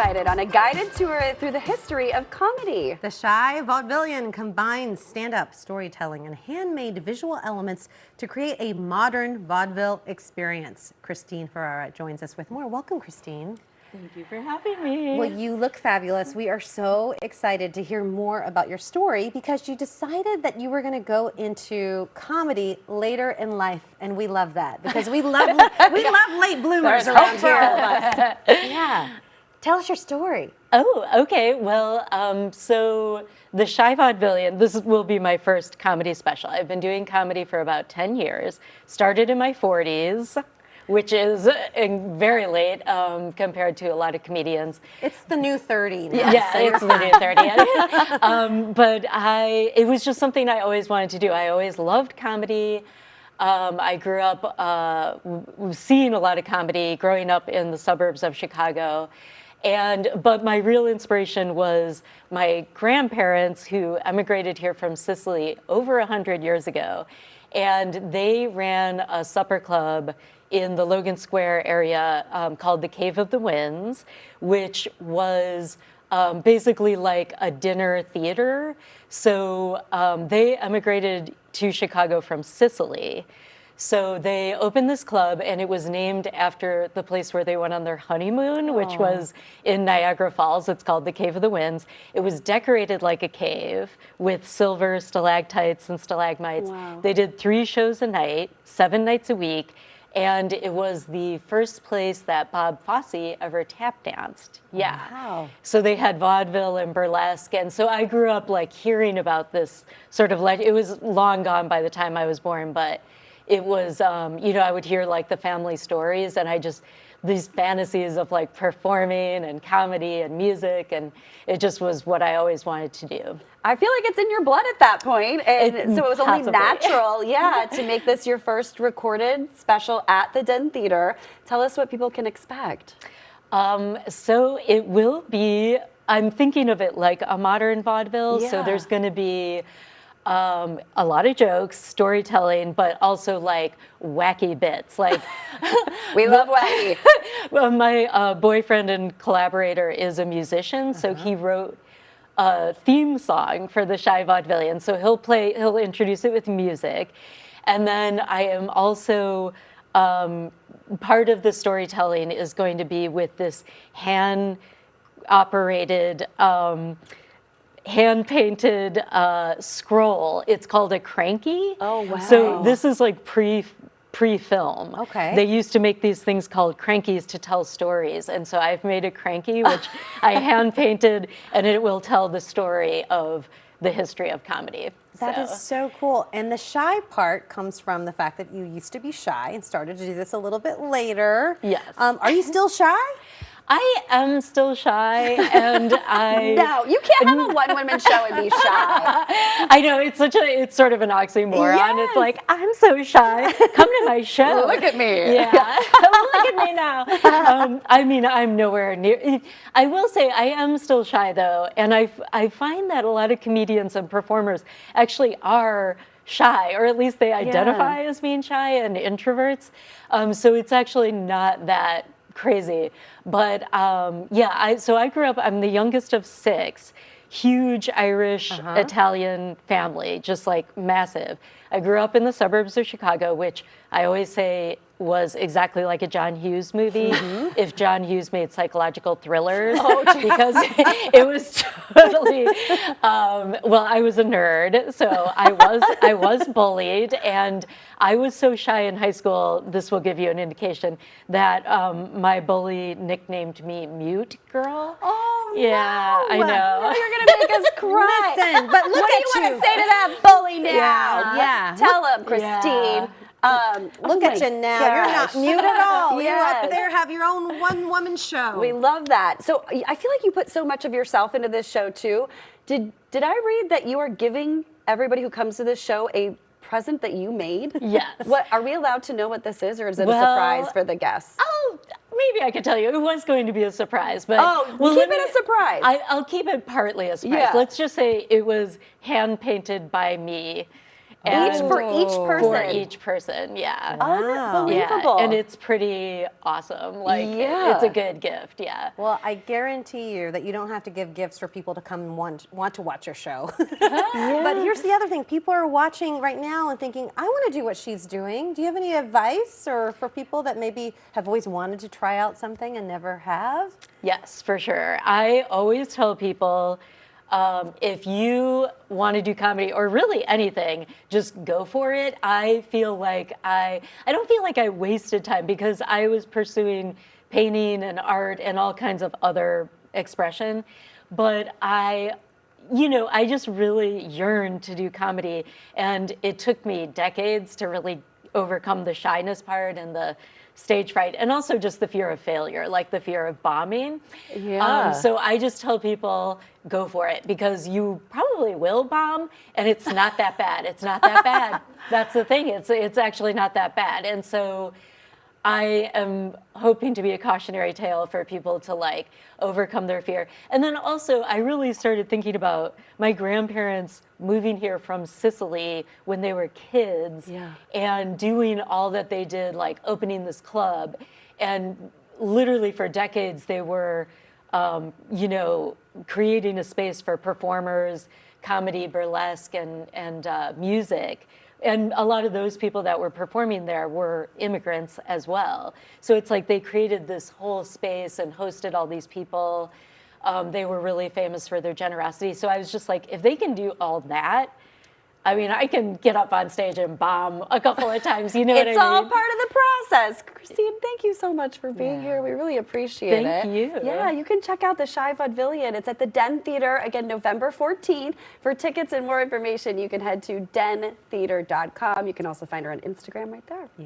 excited on a guided tour through the history of comedy. The Shy Vaudevillian combines stand-up storytelling and handmade visual elements to create a modern vaudeville experience. Christine Ferrara joins us with more. Welcome, Christine. Thank you for having me. Well, you look fabulous. We are so excited to hear more about your story because you decided that you were going to go into comedy later in life, and we love that because we love late bloomers around here. Yeah. Tell us your story. Oh, okay. Well, so the Shy Vaudevillian, this will be my first comedy special. I've been doing comedy for about 10 years. Started in my 40s. Which is very late compared to a lot of comedians. It's the new 30 now. Yeah, so it's the new 30. But it was just something I always wanted to do. I always loved comedy. I grew up seeing a lot of comedy growing up in the suburbs of Chicago. But my real inspiration was my grandparents who emigrated here from Sicily over 100 years ago. And they ran a supper club in the Logan Square area called the Cave of the Winds, which was basically like a dinner theater. So they emigrated to Chicago from Sicily. So they opened this club, and it was named after the place where they went on their honeymoon, which was in Niagara Falls. It's called the Cave of the Winds. It was decorated like a cave with silver stalactites and stalagmites. Wow. They did 3 shows a night, 7 nights a week. And it was the first place that Bob Fosse ever tap danced. Yeah. Wow. So they had vaudeville and burlesque. And so I grew up like hearing about this sort of it was long gone by the time I was born, but it was, I would hear like the family stories, and these fantasies of like performing and comedy and music, and it just was what I always wanted to do. I feel like it's in your blood at that point, and so it was only Possibly. natural, to make this your first recorded special at the Den Theater. Tell us what people can expect. So it will be, I'm thinking of it like a modern vaudeville, so there's going to be a lot of jokes, storytelling, but also like wacky bits. Like we love wacky. Well, my boyfriend and collaborator is a musician, so he wrote a theme song for the Shy Vaudevillian. So he'll introduce it with music, and then I am also part of the storytelling is going to be with this hand-operated. Hand-painted scroll. It's called a cranky. Oh, wow. So this is like pre-film. Okay. They used to make these things called crankies to tell stories. And so I've made a cranky, which I hand-painted, and it will tell the story of the history of comedy. That is so cool. And the shy part comes from the fact that you used to be shy and started to do this a little bit later. Yes. Are you still shy? I am still shy, and No, you can't have a one-woman show and be shy. I know, it's sort of an oxymoron. Yes. It's like, I'm so shy. Come to my show. Look at me. Yeah. Look at me now. I'm nowhere near. I will say I am still shy, though, and I find that a lot of comedians and performers actually are shy, or at least they identify as being shy and introverts. So it's actually not that crazy. But so I grew up, I'm the youngest of 6, huge Irish Italian family, just like massive. I grew up in the suburbs of Chicago, which I always say was exactly like a John Hughes movie if John Hughes made psychological thrillers, because it was totally, I was a nerd, so I was bullied, and I was so shy in high school, this will give you an indication, that my bully nicknamed me Mute Girl. Oh, yeah, no. I know. You're going to make us cry. Listen, but look what at do you want you. to say to that bully now? Yeah. Tell him, Christine. Look at you now. You're not mute at all. You're up Yes. there, have your own one-woman show. We love that. So I feel like you put so much of yourself into this show too. Did I read that you are giving everybody who comes to this show a present that you made? Yes. What are we allowed to know what this is, or is it a surprise for the guests? Maybe I could tell you. It was going to be a surprise, but keep it a surprise. I'll keep it partly a surprise. Yeah. Let's just say it was hand painted by me. Each for each Oh. person. For each person, yeah. Wow. Unbelievable. Yeah, and it's pretty awesome. Like, Yeah. it's a good gift, yeah. Well, I guarantee you that you don't have to give gifts for people to come and want to watch your show. But here's the other thing. People are watching right now and thinking, I want to do what she's doing. Do you have any advice or for people that maybe have always wanted to try out something and never have? Yes, for sure. I always tell people, if you want to do comedy or really anything, just go for it. I feel like I don't feel like I wasted time because I was pursuing painting and art and all kinds of other expression, but I just really yearned to do comedy, and it took me decades to really overcome the shyness part and the stage fright, and also just the fear of failure, like the fear of bombing. Yeah. So I just tell people, go for it, because you probably will bomb, and it's not that bad. It's not that bad. That's the thing. It's actually not that bad. And so I am hoping to be a cautionary tale for people to like overcome their fear. And then also, I really started thinking about my grandparents moving here from Sicily when they were kids, Yeah. and doing all that they did, like opening this club. And literally for decades, they were, creating a space for performers, comedy, burlesque, and music. And a lot of those people that were performing there were immigrants as well. So it's like they created this whole space and hosted all these people. They were really famous for their generosity. So I was just like, if they can do all that, I mean, I can get up on stage and bomb a couple of times. You know what I mean? It's all part of the process. Christine, thank you so much for being here. We really appreciate it. Thank you. Yeah, you can check out the Shy Vaudevillian. It's at the Den Theater, again, November 14th. For tickets and more information, you can head to dentheater.com. You can also find her on Instagram right there.